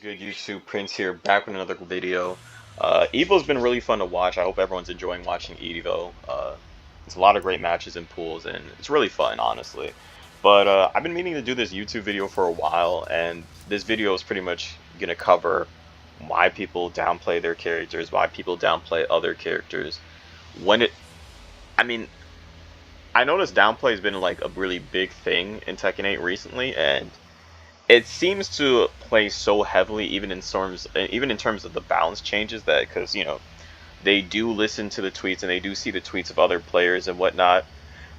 Good YouTube Prince here, back with another video. Evo's been really fun to watch. I hope everyone's enjoying watching Evo. It's a lot of great matches and pools, and it's really fun, honestly. But I've been meaning to do this YouTube video for a while, and this video is pretty much gonna cover why people downplay their characters, why people downplay other characters. When it, I mean, I noticed downplay has been like a really big thing in Tekken 8 recently, and it seems to play so heavily even in terms of the balance changes, that because they do listen to the tweets and they do see the tweets of other players and whatnot.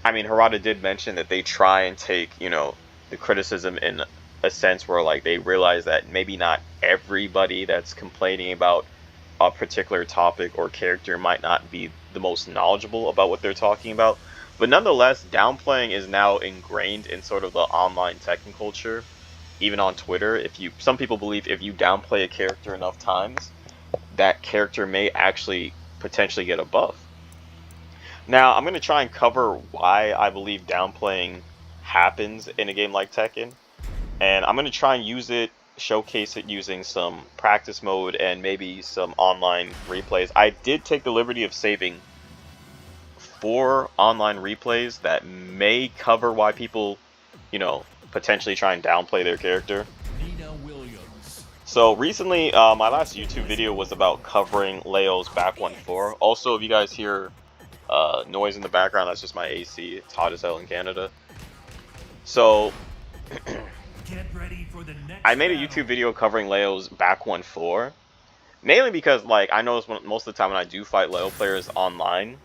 I mean, Harada did mention that they try and take the criticism in a sense where like they realize that maybe not everybody that's complaining about a particular topic or character might not be the most knowledgeable about what they're talking about. But nonetheless, downplaying is now ingrained in sort of the online Tekken culture, even on Twitter. Some people believe if you downplay a character enough times, that character may actually potentially get a buff. Now, I'm going to try and cover why I believe downplaying happens in a game like Tekken, and I'm going to try and showcase it using some practice mode and maybe some online replays. I did take the liberty of saving 4 online replays that may cover why people, potentially try and downplay their character. So recently, my last YouTube video was about covering Leo's back 1-4. Also, if you guys hear noise in the background, that's just my AC. It's hot as hell in Canada. So I made a YouTube video covering Leo's back 1-4, mainly because like I notice most of the time when I do fight Leo players online,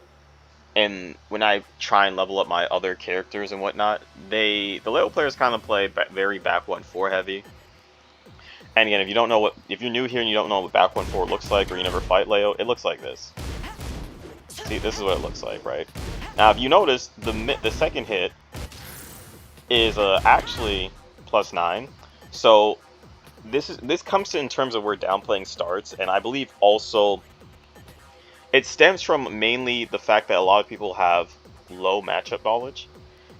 and when I try and level up my other characters and whatnot, the Leo players kind of play very back 1-4 heavy. And again, if you're new here and you don't know what back 1-4 looks like, or you never fight Leo, it looks like this. See, this is what it looks like, right? Now, if you notice, the second hit is actually +9. So this comes to in terms of where downplaying starts, and I believe also it stems from mainly the fact that a lot of people have low matchup knowledge.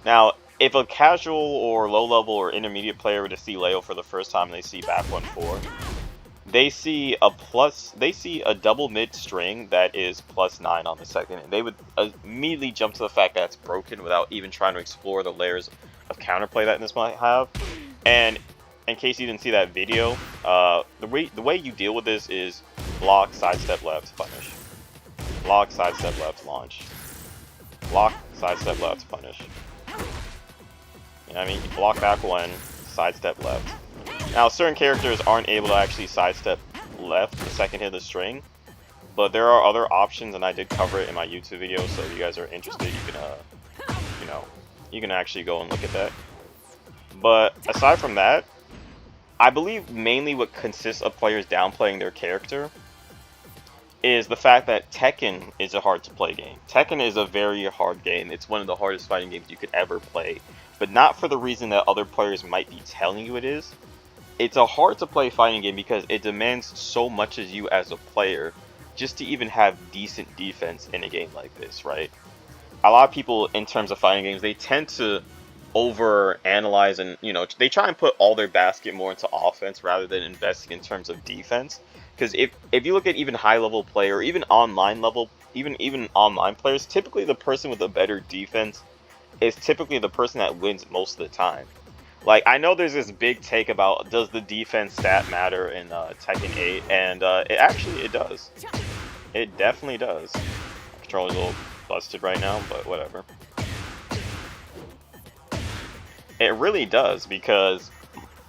Now, if a casual or low-level or intermediate player were to see Leo for the first time and they see back 1-4, they see a double mid string that is +9 on the second, and they would immediately jump to the fact that it's broken without even trying to explore the layers of counterplay that this might have. And in case you didn't see that video, the way you deal with this is block, sidestep left, punish. Block, sidestep left, launch. Block, sidestep left, punish. You know what I mean? You block back 1, sidestep left. Now, certain characters aren't able to actually sidestep left the second hit of the string, but there are other options, and I did cover it in my YouTube video, so if you guys are interested, you can actually go and look at that. But aside from that, I believe mainly what consists of players downplaying their character is the fact that Tekken is a hard to play game. Tekken is a very hard game. It's one of the hardest fighting games you could ever play, but not for the reason that other players might be telling you it is. It's a hard to play fighting game because it demands so much of you as a player just to even have decent defense in a game like this, right? A lot of people in terms of fighting games, they tend to over analyze and they try and put all their basket more into offense rather than investing in terms of defense. Because if you look at even high level player, or even online players, typically the person with a better defense is typically the person that wins most of the time. Like, I know there's this big take about does the defense stat matter in Tekken 8, and it does. It definitely does. My controller's a little busted right now, but whatever. It really does, because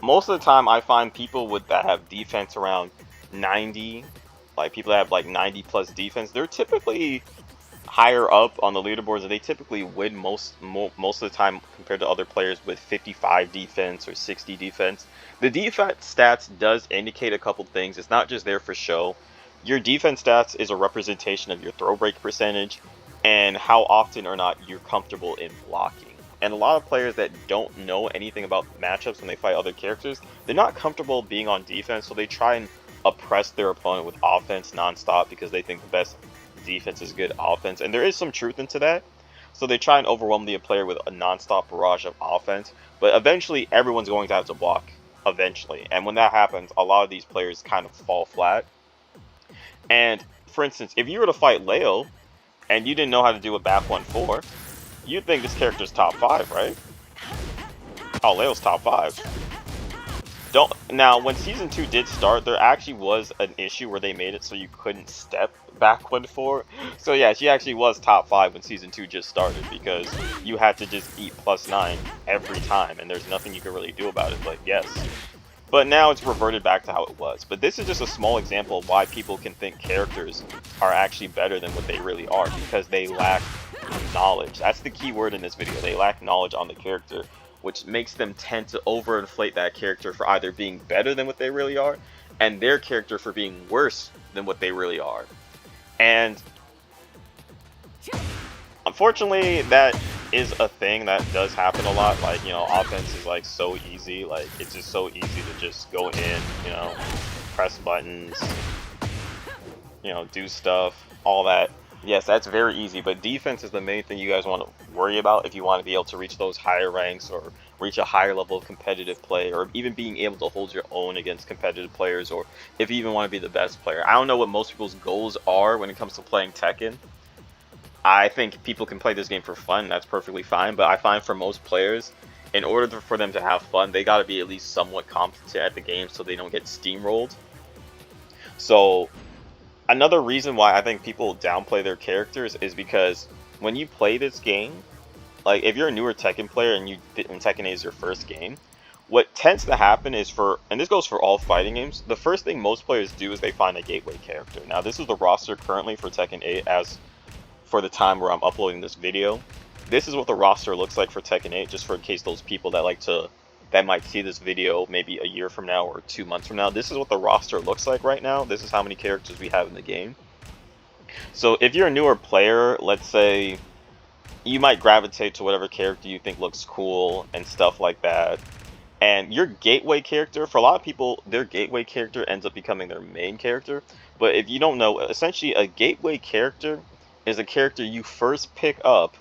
most of the time I find people that have defense around 90, like people that have like 90 plus defense, they're typically higher up on the leaderboards, and they typically win most of the time compared to other players with 55 defense or 60 defense. The defense stats does indicate a couple things. It's not just there for show. Your defense stats is a representation of your throw break percentage and how often or not you're comfortable in blocking. And a lot of players that don't know anything about matchups when they fight other characters, they're not comfortable being on defense, so they try and oppress their opponent with offense nonstop because they think the best defense is good offense, and there is some truth into that. So they try and overwhelm the player with a nonstop barrage of offense, but eventually everyone's going to have to block eventually. And when that happens, a lot of these players kind of fall flat. And for instance, if you were to fight Leo and you didn't know how to do a back 1-4, you'd think this character's top 5, right? Oh, Leo's top 5. Don't now. When season 2 did start, there actually was an issue where they made it so you couldn't step back 1-4. So yeah, she actually was top 5 when season 2 just started because you had to just eat +9 every time, and there's nothing you could really do about it. But yes, but now it's reverted back to how it was. But this is just a small example of why people can think characters are actually better than what they really are because they lack knowledge. That's the key word in this video. They lack knowledge on the character, which makes them tend to overinflate that character for either being better than what they really are, and their character for being worse than what they really are. And unfortunately, that is a thing that does happen a lot. Like, you know, offense is like so easy. Like, it's just so easy to just go in, you know, press buttons, you know, do stuff, all that. Yes, that's very easy, but defense is the main thing you guys want to worry about if you want to be able to reach those higher ranks or reach a higher level of competitive play, or even being able to hold your own against competitive players, or if you even want to be the best player. I don't know what most people's goals are when it comes to playing Tekken. I think people can play this game for fun, that's perfectly fine, but I find for most players, in order for them to have fun, they got to be at least somewhat competent at the game so they don't get steamrolled. So another reason why I think people downplay their characters is because when you play this game, like if you're a newer Tekken player and Tekken 8 is your first game, what tends to happen is and this goes for all fighting games, the first thing most players do is they find a gateway character. Now this is the roster currently for Tekken 8 as for the time where I'm uploading this video. This is what the roster looks like for Tekken 8, just for in case those people that might see this video maybe a year from now or 2 months from now. This is what the roster looks like right now. This is how many characters we have in the game. So if you're a newer player, let's say you might gravitate to whatever character you think looks cool and stuff like that. And your gateway character, for a lot of people, their gateway character ends up becoming their main character. But if you don't know, essentially a gateway character is a character you first pick up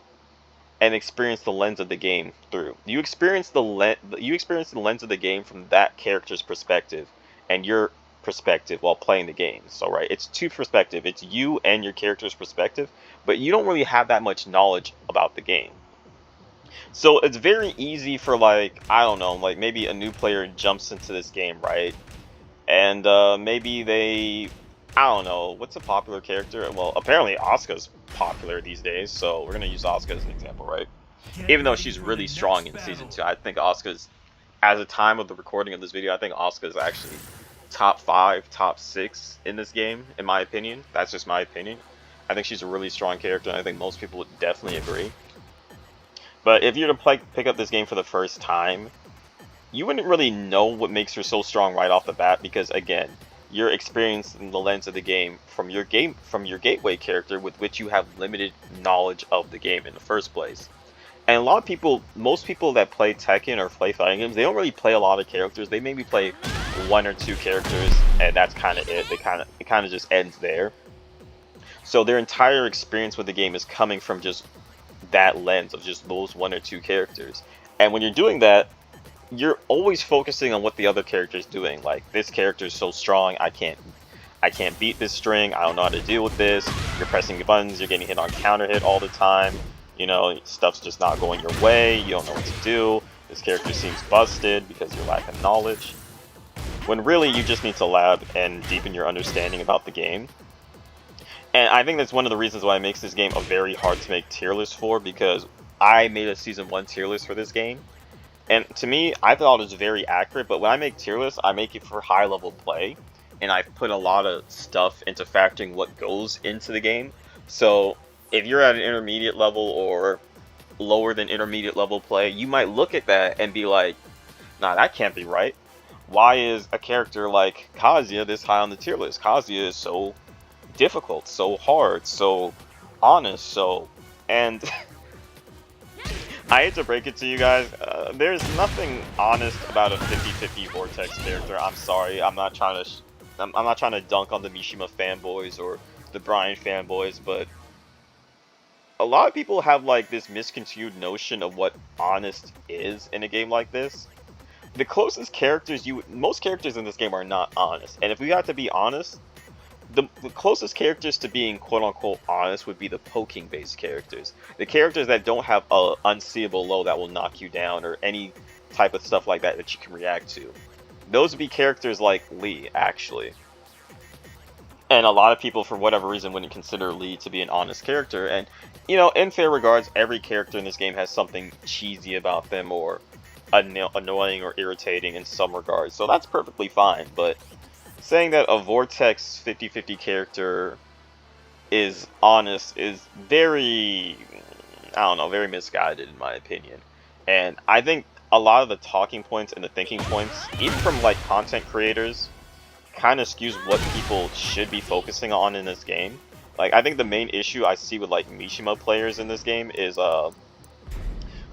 and experience the lens of the game through. You experience the lens of the game from that character's perspective and your perspective while playing the game. So right, it's two perspective. It's you and your character's perspective, but you don't really have that much knowledge about the game. So it's very easy for, like, I don't know, like maybe a new player jumps into this game, right? And maybe they, I don't know, what's a popular character? Well, apparently Asuka's popular these days, so we're gonna use Asuka as an example, right? Even though she's really strong in season 2, I think Asuka's, as a time of the recording of this video, I think Asuka's actually top 5, top 6 in this game, in my opinion. That's just my opinion. I think she's a really strong character, and I think most people would definitely agree. But if you're to pick up this game for the first time, you wouldn't really know what makes her so strong right off the bat, because again, you're experiencing the lens of the game from your gateway character, with which you have limited knowledge of the game in the first place. And a lot of people, most people that play Tekken or play fighting games, they don't really play a lot of characters. They maybe play 1 or 2 characters, and that's kind of it. It kind of just ends there. So their entire experience with the game is coming from just that lens of just those 1 or 2 characters. And when you're doing that, you're always focusing on what the other character is doing. Like, this character is so strong, I can't beat this string, I don't know how to deal with this. You're pressing the buttons, you're getting hit on counter hit all the time. You know, stuff's just not going your way, you don't know what to do. This character seems busted because you're lacking knowledge. When really you just need to lab and deepen your understanding about the game. And I think that's one of the reasons why it makes this game a very hard to make tier list for, because I made a season 1 tier list for this game. And to me, I thought it was very accurate, but when I make tier lists, I make it for high level play. And I put a lot of stuff into factoring what goes into the game. So if you're at an intermediate level or lower than intermediate level play, you might look at that and be like, nah, that can't be right. Why is a character like Kazuya this high on the tier list? Kazuya is so difficult, so hard, so honest, and I hate to break it to you guys, there's nothing honest about a 50-50 Vortex character. I'm sorry, I'm not trying to dunk on the Mishima fanboys or the Brian fanboys, but a lot of people have like this misconstrued notion of what honest is in a game like this. the closest characters most characters in this game are not honest. And if we have to be honest, the closest characters to being quote unquote honest would be the poking based characters. The characters that don't have a unseeable low that will knock you down or any type of stuff like that that you can react to. Those would be characters like Lee, actually. And a lot of people, for whatever reason, wouldn't consider Lee to be an honest character. And, you know, in fair regards, every character in this game has something cheesy about them or annoying or irritating in some regards. So that's perfectly fine. But saying that a Vortex 50/50 character is honest is very, I don't know, very misguided in my opinion. And I think a lot of the talking points and the thinking points, even from like content creators, kind of skews what people should be focusing on in this game. Like, I think the main issue I see with like Mishima players in this game is a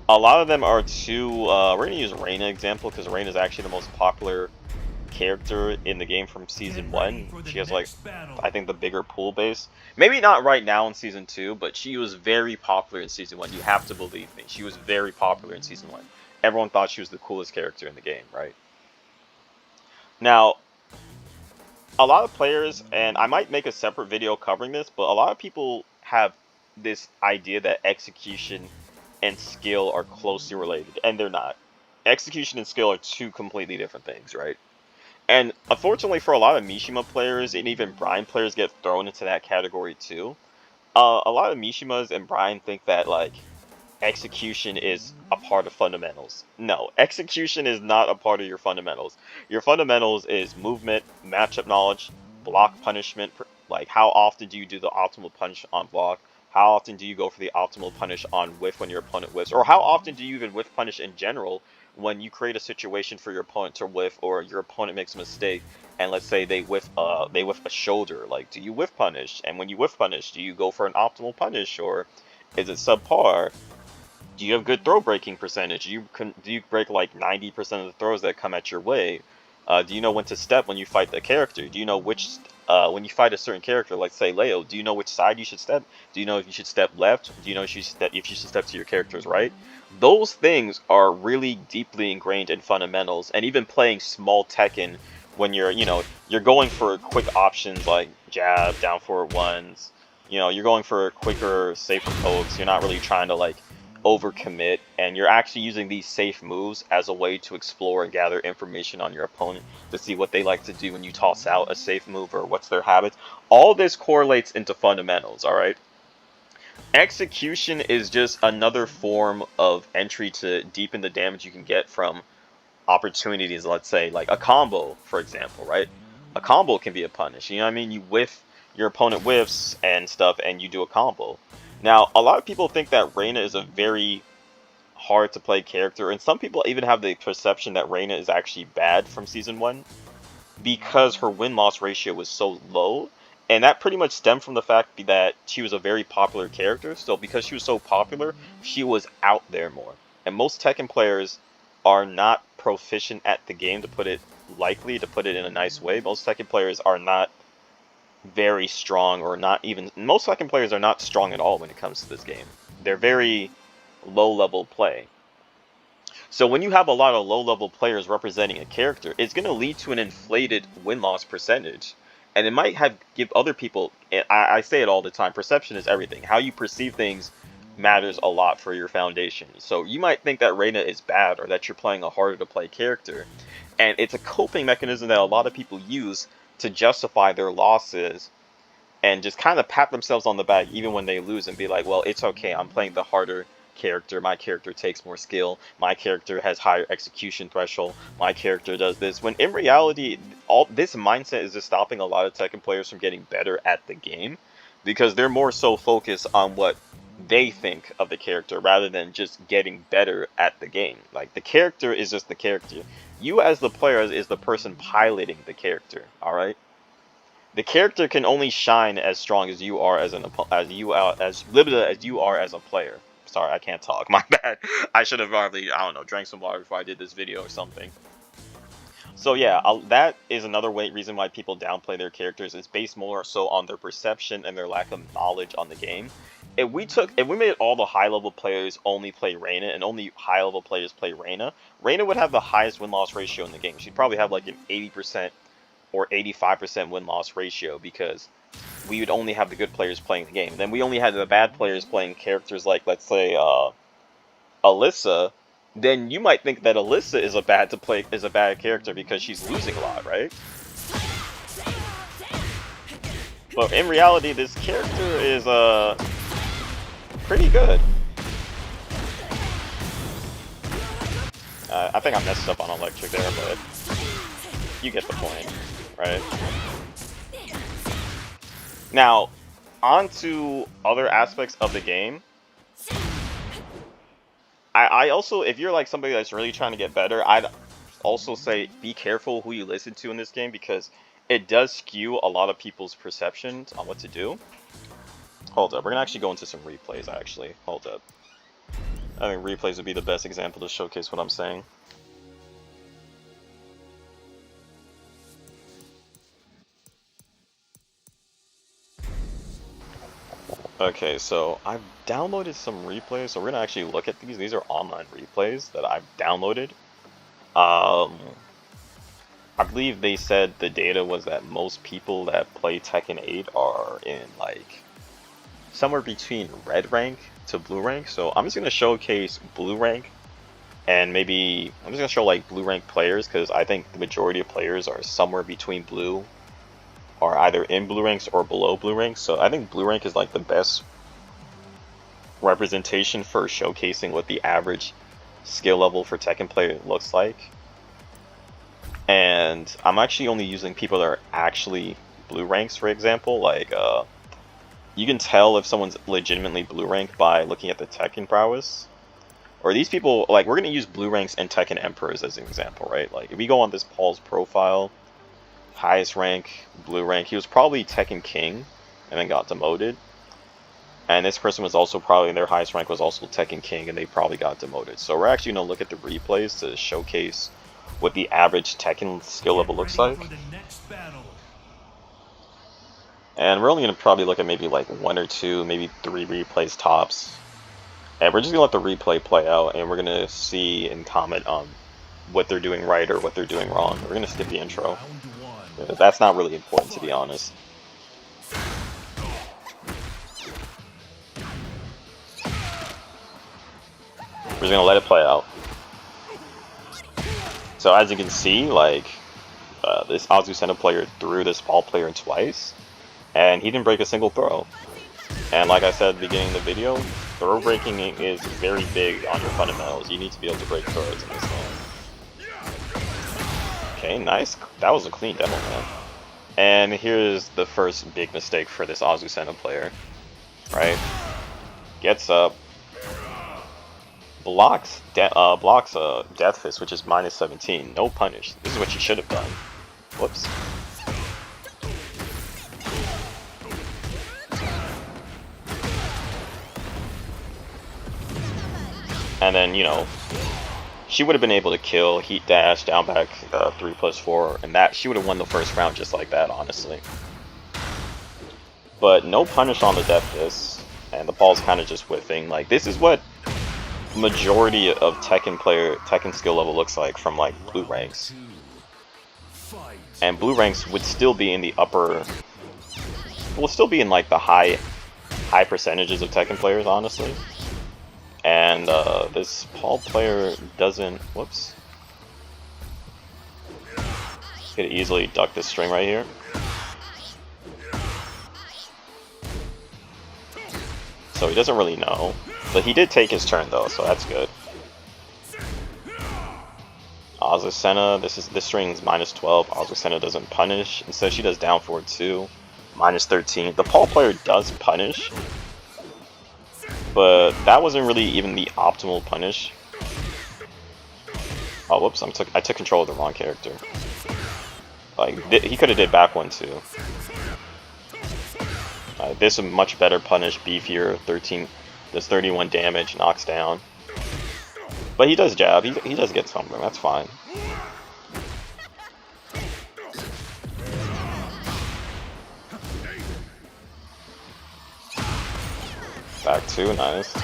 lot of them are too. We're gonna use Reina example because Reina is actually the most popular character in the game from season 1. She has like, I think, the bigger pool base. Maybe not right now in season 2, but she was very popular in season 1. You have to believe me. She was very popular in season 1. Everyone thought she was the coolest character in the game, right? Now, a lot of players, and I might make a separate video covering this, but a lot of people have this idea that execution and skill are closely related, and they're not. Execution and skill are two completely different things, right? And unfortunately for a lot of Mishima players, and even Brian players get thrown into that category too. A lot of Mishimas and Brian think that, like, execution is a part of fundamentals. No, execution is not a part of your fundamentals. Your fundamentals is movement, matchup knowledge, block punishment, like how often do you do the optimal punish on block, how often do you go for the optimal punish on whiff when your opponent whiffs, or how often do you even whiff punish in general when you create a situation for your opponent to whiff or your opponent makes a mistake and let's say they whiff a shoulder, like do you whiff punish, and when you whiff punish do you go for an optimal punish or is it subpar? Do you have good throw breaking percentage? Do you break like 90% of the throws that come at your way? Do you know when to step when you fight the character? Do you know which when you fight a certain character, like say Leo? Do you know which side you should step? Do you know if you should step left? Do you know if you should step to your character's right? Those things are really deeply ingrained in fundamentals, and even playing small Tekken when you're going for quick options like jab, down forward ones. You're going for quicker, safer pokes. You're not really trying to like overcommit, and you're actually using these safe moves as a way to explore and gather information on your opponent to see what they like to do when you toss out a safe move or what's their habits. All this correlates into fundamentals, all right? Execution is just another form of entry to deepen the damage you can get from opportunities, let's say, like a combo, for example, right? A combo can be a punish, you know what I mean? You whiff, your opponent whiffs and stuff, and you do a combo. Now, a lot of people think that Reina is a very hard to play character, and some people even have the perception that Reina is actually bad from Season 1 because her win-loss ratio was so low, and that pretty much stemmed from the fact that she was a very popular character, so because she was so popular, she was out there more. And most Tekken players are not proficient at the game, to put it lightly, to put it in a nice way. Most Tekken players are not very strong, or not even, most Tekken players are not strong at all when it comes to this game. They're very low level play. So when you have a lot of low level players representing a character, it's going to lead to an inflated win-loss percentage. And it might give other people, I say it all the time, perception is everything. How you perceive things matters a lot for your foundation. So you might think that Reina is bad or that you're playing a harder to play character. And it's a coping mechanism that a lot of people use to justify their losses and just kind of pat themselves on the back even when they lose and be like, well, it's okay, I'm playing the harder character, my character takes more skill, my character has higher execution threshold, my character does this, when in reality all this mindset is just stopping a lot of Tekken players from getting better at the game because they're more so focused on what they think of the character rather than just getting better at the game. Like, the character is just the character. You as the player is the person piloting the character, alright? The character can only shine as strong as you are as as limited as you are as a player. Sorry, I can't talk. My bad. I should have probably, I don't know, drank some water before I did this video or something. So yeah, that is another reason why people downplay their characters. It's based more so on their perception and their lack of knowledge on the game. if we made all the high level players only play Reina and only high level players play Reina, Reina would have the highest win loss ratio in the game. She'd probably have like an 80% or 85% win loss ratio because we would only have the good players playing the game. Then we only had the bad players playing characters like, let's say, Alyssa. Then you might think that Alyssa is a bad character because she's losing a lot, right? But in reality, this character is pretty good. I think I messed up on electric there, but you get the point, right? Now, on to other aspects of the game. I also, if you're like somebody that's really trying to get better, I'd also say be careful who you listen to in this game because it does skew a lot of people's perceptions on what to do. Hold up, we're gonna actually go into some replays actually. Hold up. I think replays would be the best example to showcase what I'm saying. Okay, so I've downloaded some replays, so we're gonna actually look at these. These are online replays that I've downloaded. I believe they said the data was that most people that play Tekken 8 are in like somewhere between red rank to blue rank. So I'm just gonna showcase blue rank, and maybe I'm just gonna show like blue rank players because I think the majority of players are somewhere between blue, are either in blue ranks or below blue ranks. So I think blue rank is like the best representation for showcasing what the average skill level for Tekken player looks like. And I'm actually only using people that are actually blue ranks, for example. Like, you can tell if someone's legitimately blue rank by looking at the Tekken prowess. Or these people, like, we're going to use blue ranks and Tekken Emperors as an example, right? Like, if we go on this Paul's profile, highest rank, blue rank, he was probably Tekken King and then got demoted. And this person was also probably, their highest rank was also Tekken King and they probably got demoted. So we're actually going to look at the replays to showcase what the average Tekken skill level looks like. And we're only going to probably look at maybe like 1 or 2, maybe 3 replays tops. And we're just going to let the replay play out and we're going to see and comment on what they're doing right or what they're doing wrong. We're going to skip the intro. That's not really important, to be honest. We're just going to let it play out. So as you can see, like, this Azucena player threw this Paul player twice, and he didn't break a single throw. And like I said at the beginning of the video, throw breaking is very big on your fundamentals. You need to be able to break throws in this game. Okay, nice. That was a clean demo, man. And here's the first big mistake for this Azucena player, right? Gets up, blocks Death Fist, which is minus 17. No punish. This is what you should have done. Whoops. And then, you know, she would have been able to kill, heat dash, down back 3+4, and that she would have won the first round just like that, honestly. But no punish on the Death Fist, and the ball's kind of just whiffing. Like, this is what majority of Tekken skill level looks like from like blue ranks. And blue ranks would still be in the upper, will still be in like the high percentages of Tekken players, honestly. And this Paul player doesn't, whoops. Could easily duck this string right here. So he doesn't really know. But he did take his turn though, so that's good. Azucena, this string's minus 12. Azucena doesn't punish. Instead she does down forward 2. Minus 13. The Paul player does punish. But that wasn't really even the optimal punish. Oh, whoops, I took control of the wrong character. Like, he could have did back 1 too. This is a much better punish, beefier, 13, does 31 damage, knocks down. But he does jab, he does get something, that's fine. back two, nice.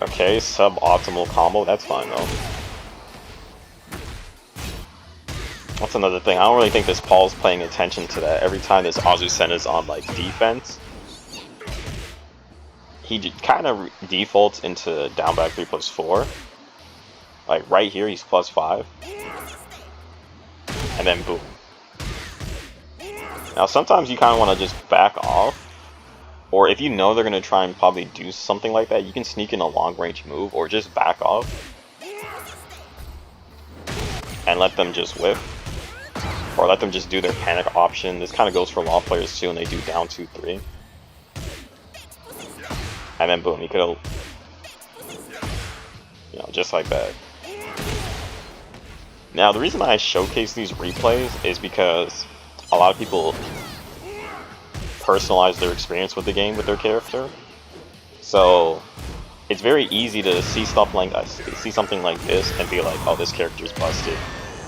Okay, suboptimal combo, that's fine though. That's another thing, I don't really think this Paul's paying attention to that. Every time this Azucena is on like defense, he kind of defaults into down back 3+4. Like right here, he's +5. And then boom. Now sometimes you kind of want to just back off. Or if you know they're going to try and probably do something like that, you can sneak in a long range move or just back off. And let them just whiff. Or let them just do their panic option. This kind of goes for law players too when they do down 2-3. And then boom, you could, you know, just like that. Now the reason I showcase these replays is because a lot of people personalize their experience with the game with their character. So it's very easy to see stuff like something like this and be like, oh, this character's busted.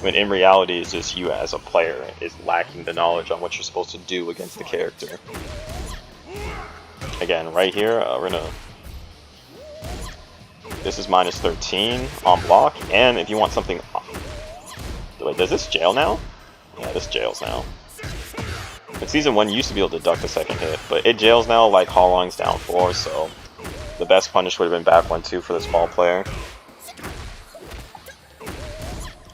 When in reality, it's just you as a player is lacking the knowledge on what you're supposed to do against the character. Again, right here, we're gonna. This is -13 on block, and if you want something. Wait, does this jail now? Yeah, this jails now. In Season 1, you used to be able to duck the second hit, but it jails now like Hallong's down 4, so the best punish would have been back 1-2 for this ball player.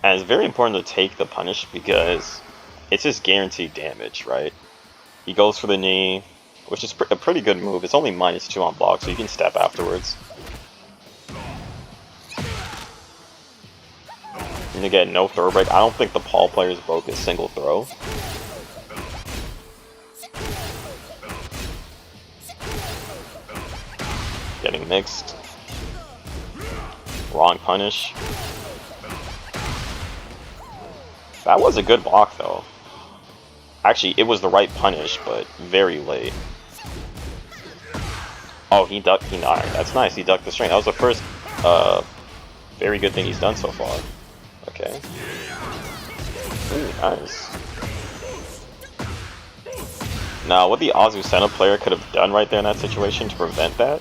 And it's very important to take the punish because it's just guaranteed damage, right? He goes for the knee, which is a pretty good move. It's only -2 on block, so you can step afterwards. And again, no throw break. I don't think the Paul players broke a single throw. Getting mixed. Wrong punish. That was a good block though. Actually, it was the right punish, but very late. Oh, he ducked. Alright, that's nice. He ducked the string. That was the first very good thing he's done so far. Okay. Ooh, nice. Now, what the Azucena player could have done right there in that situation to prevent that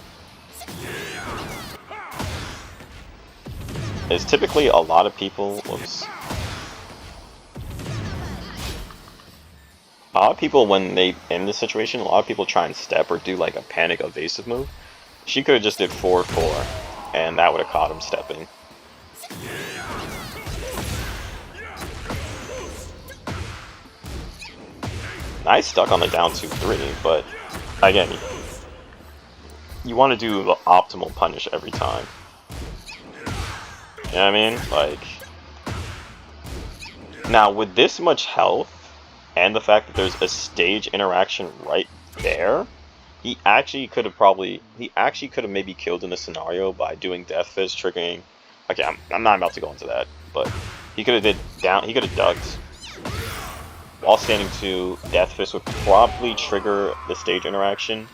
is typically a lot of people. Whoops. A lot of people, when they in this situation, a lot of people try and step or do like a panic evasive move. She could have just did 4-4, and that would have caught him stepping. Nice stuck on the down 2-3, but again, you want to do the optimal punish every time. You know what I mean? Like, now with this much health, and the fact that there's a stage interaction right there, he actually could have maybe killed in this scenario by doing Death Fist, triggering. Okay, I'm not about to go into that, but he could have ducked while standing 2. Death Fist would probably trigger the stage interaction,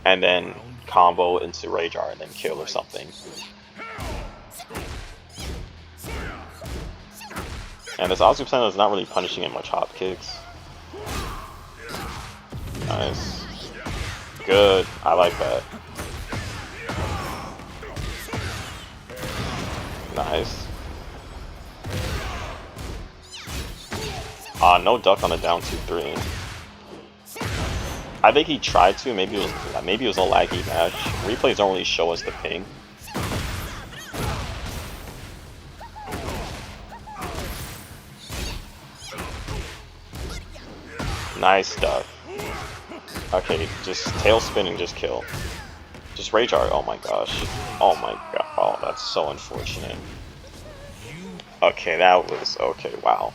and then combo into Rage Art and then kill or something. And this Azucena is not really punishing him much hop kicks. Nice. Good. I like that. Nice. No duck on a down 2-3. I think he tried to. Maybe it was a laggy match. Replays don't really show us the ping. Nice stuff. Okay, just tail spinning, just kill. Just Rage Art, oh my gosh. Oh my god, oh, that's so unfortunate. Okay, that was, okay, wow.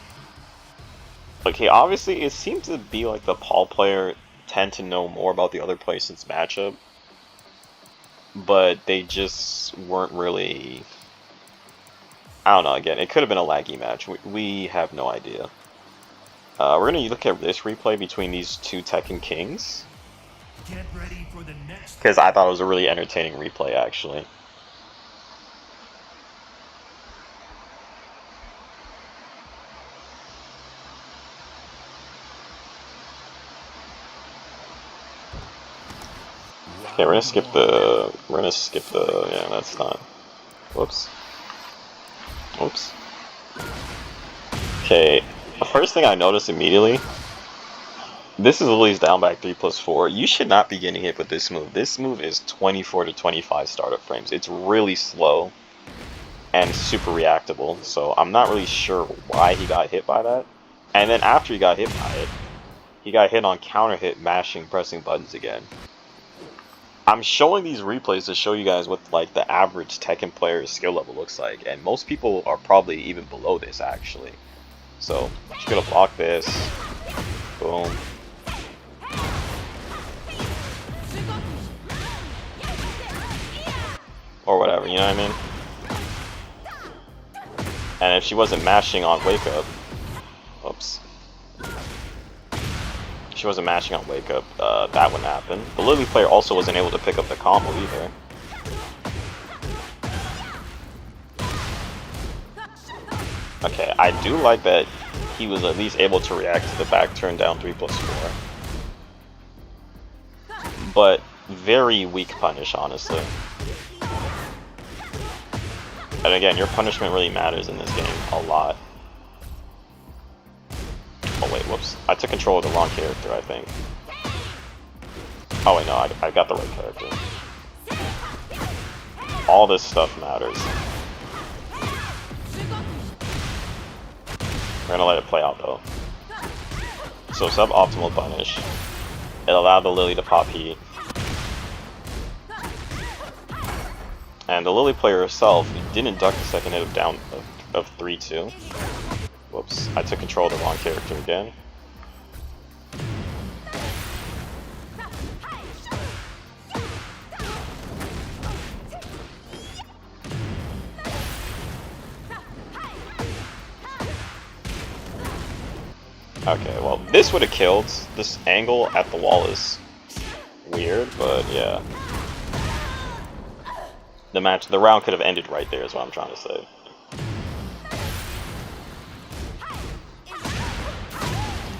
Okay, obviously it seemed to be like the Paul player tend to know more about the other players since matchup. But they just weren't really... I don't know, again, it could have been a laggy match. We have no idea. We're going to look at this replay between these two Tekken Kings. Because I thought it was a really entertaining replay, actually. Okay, we're gonna skip the, yeah, that's not, whoops. Oops. Okay, the first thing I noticed immediately, this is Lily's down back 3+4. You should not be getting hit with this move. This move is 24 to 25 startup frames. It's really slow and super reactable, so I'm not really sure why he got hit by that. And then after he got hit by it, he got hit on counter hit, mashing, pressing buttons again. I'm showing these replays to show you guys what like the average Tekken player's skill level looks like, and most people are probably even below this actually. So just gonna block this, boom. Or whatever, you know what I mean? And if she wasn't mashing on wake up, oops. If she wasn't mashing on wake up, that wouldn't happen. The Lily player also wasn't able to pick up the combo either. Okay, I do like that he was at least able to react to the back turn down 3+4. But very weak punish, honestly. And again, your punishment really matters in this game a lot. Oh wait, whoops. I took control of the wrong character, I think. Oh wait, no, I got the right character. All this stuff matters. We're gonna let it play out though. So suboptimal punish. It allowed the Lily to pop heat. And the Lily player herself didn't duck the second hit of down of 3-2. Whoops, I took control of the wrong character again. Okay, well, this would have killed. This angle at the wall is weird, but yeah. The round could have ended right there is what I'm trying to say.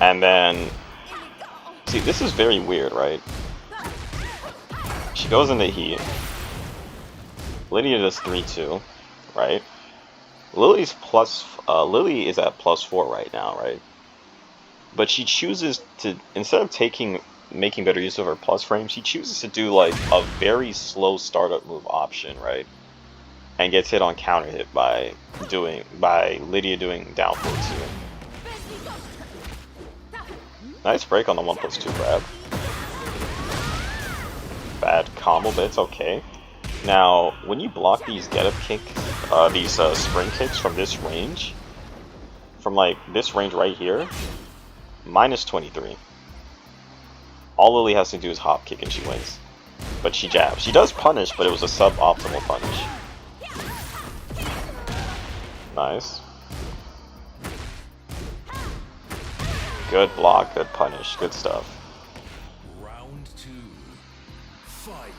And then, see, this is very weird, right? She goes into heat. Lydia does 3-2, right? Lily is at +4 right now, right? But she chooses to, instead of making better use of her plus frame, she chooses to do like a very slow startup move option, right? And gets hit on counter hit by Lydia doing down 4-2. Nice break on the 1+2 grab. Bad combo, but it's okay. Now, when you block these get up kick, these spring kicks from this range, from like this range right here, -23. All Lily has to do is hop kick and she wins. But she jabs. She does punish, but it was a suboptimal punish. Nice. Good block, good punish, good stuff. Round 2. Fight.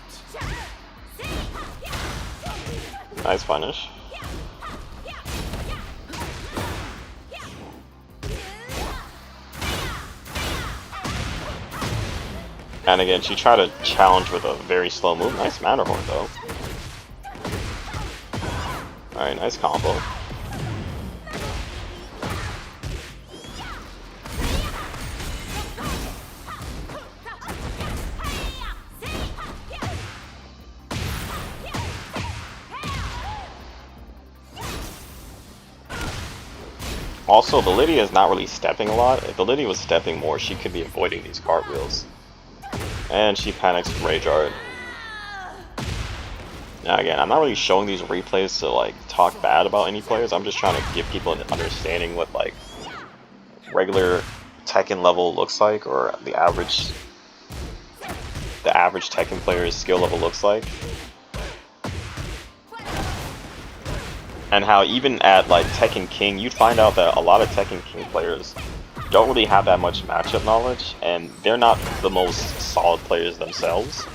Nice punish. And again, she tried to challenge with a very slow move. Nice Matterhorn though. Alright, nice combo. Also, the Lydia is not really stepping a lot. If the Lydia was stepping more, she could be avoiding these cartwheels. And she panics with Rage Art. Now again, I'm not really showing these replays to like talk bad about any players. I'm just trying to give people an understanding what like regular Tekken level looks like, or the average Tekken player's skill level looks like. And how even at like Tekken King, you'd find out that a lot of Tekken King players don't really have that much matchup knowledge, and they're not the most solid players themselves.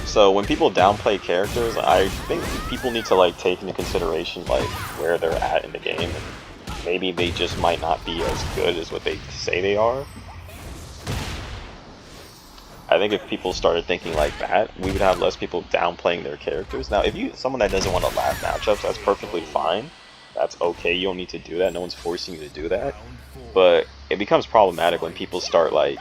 So when people downplay characters, I think people need to like take into consideration like where they're at in the game, and maybe they just might not be as good as what they say they are. I think if people started thinking like that, we would have less people downplaying their characters. Now, if you someone that doesn't want to laugh matchups, that's perfectly fine. That's okay. You don't need to do that. No one's forcing you to do that. But it becomes problematic when people start like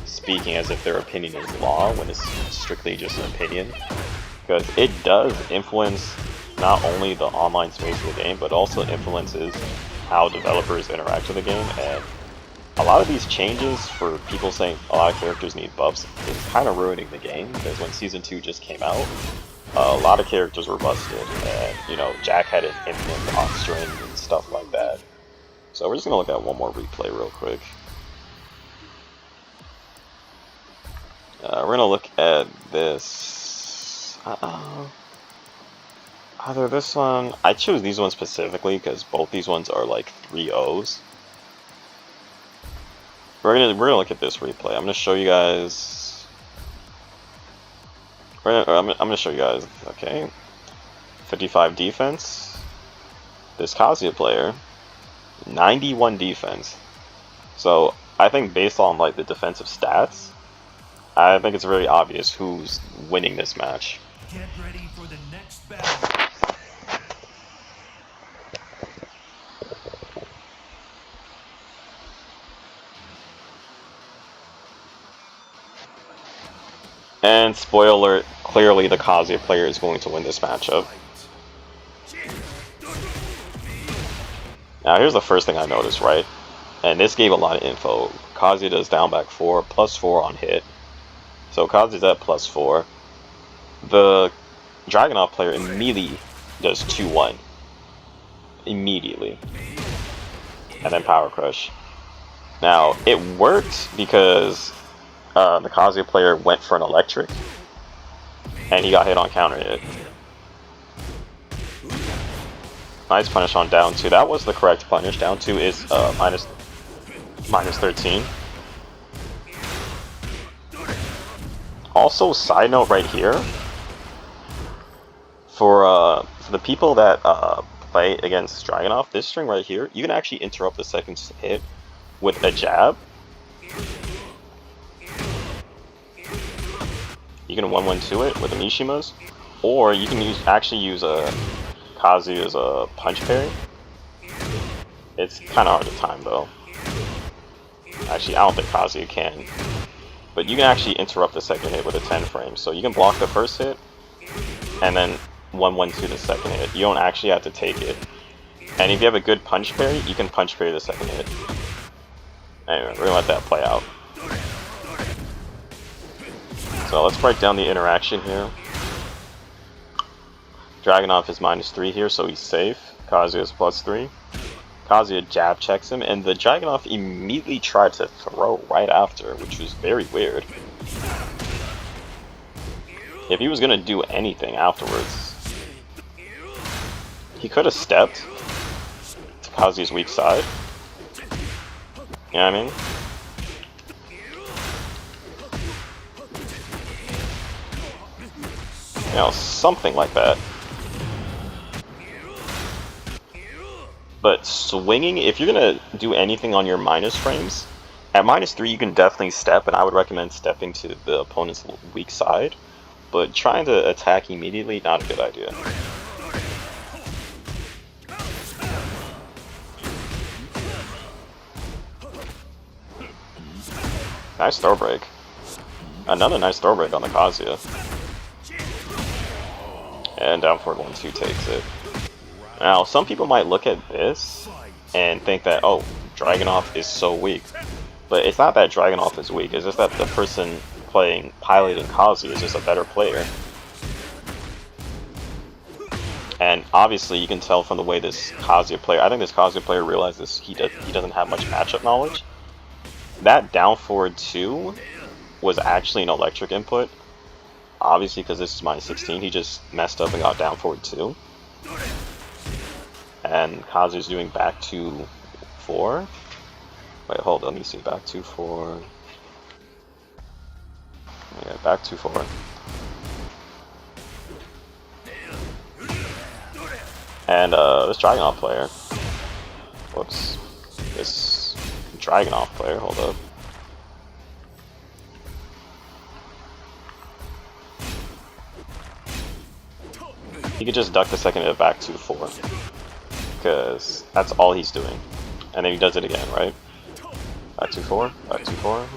speaking as if their opinion is law when it's strictly just an opinion, because it does influence not only the online space of the game, but also influences how developers interact with the game. And a lot of these changes for people saying a lot of characters need buffs is kind of ruining the game, because when Season 2 just came out, a lot of characters were busted, and you know, Jack had an infinite off string and stuff like that. So we're just gonna look at one more replay real quick. We're gonna look at this. Either this one. I chose these ones specifically because both these ones are like 3-0s. We're gonna look at this replay. I'm gonna show you guys. I'm gonna show you guys. Okay, 55 defense. This Kazuya player, 91 defense. So I think based on like the defensive stats, I think it's very obvious who's winning this match. Get ready for the next battle. And spoiler alert, clearly the Kazuya player is going to win this matchup. Now here's the first thing I noticed, right? And this gave a lot of info. Kazuya does down back 4, +4 on hit. So Kazuya's at +4. The Dragunov player immediately does 2-1. Immediately. And then Power Crush. Now, it worked because the Kazuya player went for an electric, and he got hit on counter hit. Nice punish on down 2. That was the correct punish. Down 2 is minus 13. Also, side note right here, for the people that play against Dragunov, this string right here, you can actually interrupt the second hit with a jab. You can 1-1-2 it with the Mishimas, or you can actually use a Kazuya as a punch parry. It's kind of hard to time though. Actually, I don't think Kazuya can. But you can actually interrupt the second hit with a 10 frame. So you can block the first hit, and then 1-1-2 the second hit. You don't actually have to take it. And if you have a good punch parry, you can punch parry the second hit. Anyway, we're gonna let that play out. So let's break down the interaction here. Dragunov is -3 here, so he's safe. Kazuya is +3. Kazuya jab checks him, and the Dragunov immediately tried to throw right after, which was very weird. If he was going to do anything afterwards, he could have stepped to Kazuya's weak side. You know what I mean? You know, something like that. But swinging, if you're going to do anything on your minus frames, at -3 you can definitely step, and I would recommend stepping to the opponent's weak side. But trying to attack immediately, not a good idea. Nice throw break. Another nice throw break on the Kazuya. And down forward 1-2 takes it. Now, some people might look at this and think that, oh, Dragunov is so weak. But it's not that Dragunov is weak, it's just that the person piloting Kazuya is just a better player. And obviously you can tell from the way this Kazuya player, I think this Kazuya player realizes he doesn't have much matchup knowledge. That down forward 2 was actually an electric input. Obviously, because this is -16, he just messed up and got down forward 2. And Kazuya's doing back 2-4. Wait, hold on, let me see. Back 2-4. Yeah, back 2-4. And this Dragunov player. Whoops. This Dragunov player, hold up. He could just duck the second hit back 2-4. Because that's all he's doing. And then he does it again, right? Back 2-4, back 2-4.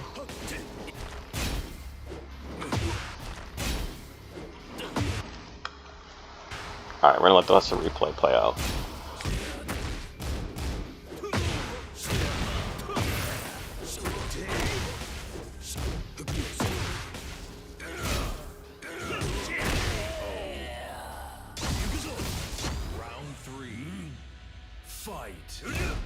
Alright, we're gonna let the rest of the replay play out. Round 3. Fight. You lose.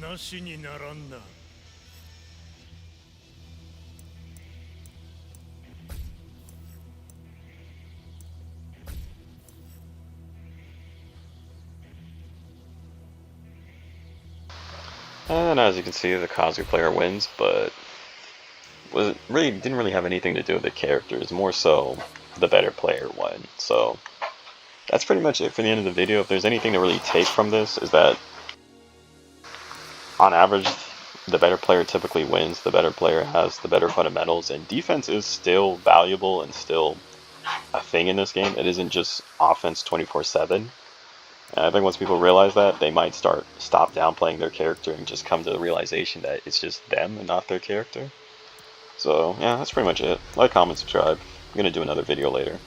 話にならんな。And as you can see, the Kazu player wins, but didn't really have anything to do with the characters. More so, the better player won. So that's pretty much it for the end of the video. If there's anything to really take from this, is that on average, the better player typically wins. The better player has the better fundamentals, and defense is still valuable and still a thing in this game. It isn't just offense 24/7. And I think once people realize that, they might stop downplaying their character and just come to the realization that it's just them and not their character. So yeah, that's pretty much it. Like, comment, subscribe. I'm gonna do another video later.